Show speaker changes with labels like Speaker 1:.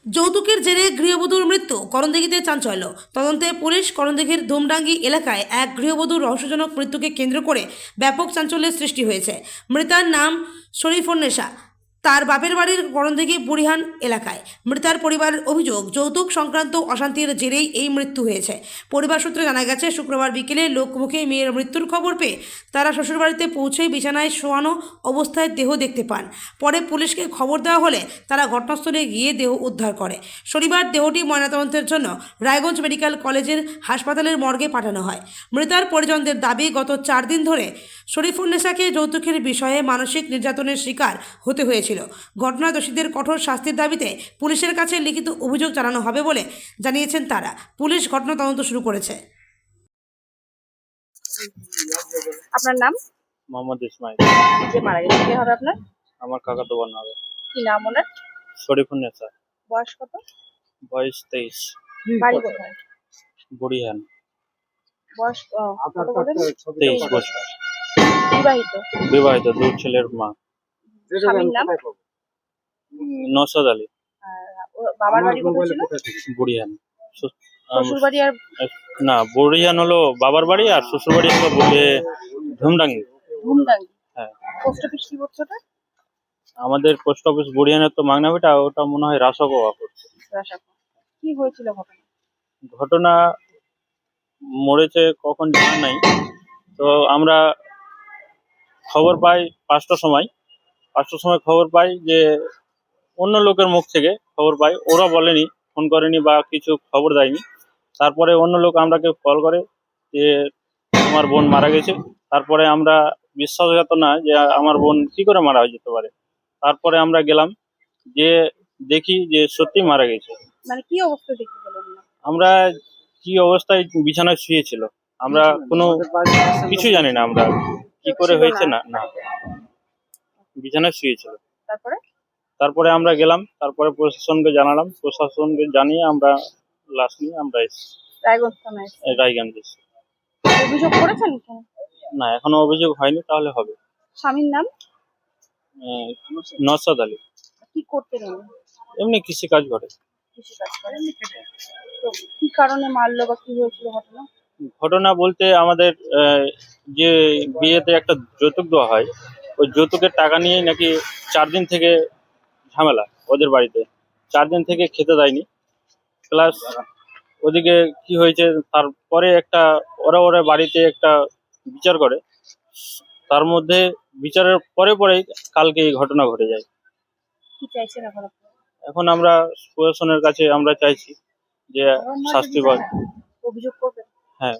Speaker 1: যৌতুকের জেরে গৃহবধূর মৃত্যু, করণদিঘিতে চাঞ্চল্য। তদন্তে পুলিশ। করণদিঘির ধুমডাঙ্গি এলাকায় এক গৃহবধূর রহস্যজনক মৃত্যুকে কেন্দ্র করে ব্যাপক চাঞ্চল্যের সৃষ্টি হয়েছে। মৃতার নাম শরীফুন্নেসা। তার বাপের বাড়ির করণদিঘি বুড়িহান এলাকায়। মৃতার পরিবারের অভিযোগ, যৌতুক সংক্রান্ত অশান্তির জেরেই এই মৃত্যু হয়েছে। পরিবার সূত্রে জানা গেছে, শুক্রবার বিকেলে লোকমুখে মেয়ের মৃত্যুর খবর পেয়ে তারা শ্বশুরবাড়িতে পৌঁছেই বিছানায় শোয়ানো অবস্থায় দেহ দেখতে পান। পরে পুলিশকে খবর দেওয়া হলে তারা ঘটনাস্থলে গিয়ে দেহ উদ্ধার করে। শনিবার দেহটি ময়নাতদন্তের জন্য রায়গঞ্জ মেডিকেল কলেজের হাসপাতালের মর্গে পাঠানো হয়। মৃতার পরিজনদের দাবি, গত 4 দিন ধরে শরীফুন্নেসাকে যৌতুকের বিষয়ে মানসিক নির্যাতনের শিকার হতে হয়েছিল। ঘটনা দোষীদের কঠোর শাস্তির দাবিতে পুলিশের কাছে লিখিত অভিযোগ জানানো হবে বলে জানিয়েছেন তারা। পুলিশ ঘটনা তদন্ত শুরু করেছে।
Speaker 2: আপনার নাম?
Speaker 3: মোহাম্মদ ইসমাইল।
Speaker 2: যে মারা গেছে কে হবে আপনার?
Speaker 3: আমার কাকাতো বোন হবে।
Speaker 2: কি নাম ওনার?
Speaker 3: শরীফুন্নেসা।
Speaker 2: বয়স কত?
Speaker 3: বয়স 23।
Speaker 2: বাড়ি কোথায়?
Speaker 3: বুড়িহান।
Speaker 2: বয়স কত বলেন?
Speaker 3: 23 বছর।
Speaker 2: বিবাহিত?
Speaker 3: বিবাহিত, 2 ছেলের মা।
Speaker 2: স্বামীর নাম?
Speaker 3: নওশাদ আলী।
Speaker 2: আর ওর বাবার বাড়ি কোথায় ছিল?
Speaker 3: বুড়িহান।
Speaker 2: শ্বশুর বাড়ি আর
Speaker 3: না, বুড়িহান হলো বাবার বাড়ি, আর শ্বশুর বাড়ি হলো ধুমডাঙ্গি।
Speaker 2: ধুমডাঙ্গি।
Speaker 3: হ্যাঁ।
Speaker 2: পোস্ট অফিস কি করছে ওটা?
Speaker 3: আমাদের পোস্ট অফিস বুড়িহানের তো মাংনাবিটা, ওটা মনে হয় রাসকোয়া করছে।
Speaker 2: রাসাপা। কি হয়েছিল ঘটনা?
Speaker 3: ঘটনা মরেছে কখন জানা নাই। তো আমরা খবর পাই 5টার সময়। 5টার সময় খবর পাই যে অন্য লোকের মুখ থেকে খবর পাই, ওরা বলেনি, ফোন করেনি বা কিছু খবর দেয়নি। তারপরে অন্য লোক আমরাকে কল করে যে আমার বোন মারা গেছে। তারপরে আমরা বিশ্বাসঘাত না যে আমার বোন কি করে মারা হয়ে যেতে পারে। তারপরে আমরা গেলাম, যে দেখি যে সত্যি মারা গেছে।
Speaker 2: মানে কি অবস্থা দেখতে পেলেন না?
Speaker 3: আমরা কি অবস্থায় বিছানায় শুয়েছিল, আমরা কোনো কিছু জানি না আমরা কি করে হয়েছে। না না, বিছানায় শুয়েছিল।
Speaker 2: তারপরে?
Speaker 3: তারপরে আমরা গেলাম, তারপরে প্রশাসনকে জানালাম, প্রশাসনকে জানিয়ে আমরা লাশ নিয়ে আমরা এসেছি
Speaker 2: রায়গঞ্জ থানায় এসেছে।
Speaker 3: রায়গঞ্জ এসেছি।
Speaker 2: অভিযোগ করেছেন?
Speaker 3: না, এখনো অভিযোগ হয়নি, তাহলে হবে।
Speaker 2: স্বামীর নাম?
Speaker 3: নওশাদ আলী।
Speaker 2: কি করতেন উনি?
Speaker 3: এমনি কৃষি কাজ করে।
Speaker 2: কৃষি কাজ করেন। তো কি কারণে মারলো বা কি হয়েছিল ঘটনা?
Speaker 3: ঘটনা বলতে আমাদের যে বিয়েতে একটা যৌতুক দেওয়া হয়, ওই যৌতুকের টাকা নিয়ে নাকি 4 দিন থেকে ঝামেলা ওদের বাড়িতে। 4 দিন থেকে খেতে দেয়নি। প্লাস ওদিকে কি হয়েছে, তারপরে একটা ওরা বাড়িতে একটা বিচার করে, তার মধ্যে বিচারের পরে পরেই কালকে এই ঘটনা ঘটে যায়।
Speaker 2: কি চাইছেন এখন আপনি?
Speaker 3: এখন আমরা প্রশাসনের কাছে আমরা চাইছি যে শাস্তি পাই।
Speaker 2: অভিযোগ করবেন?
Speaker 3: হ্যাঁ।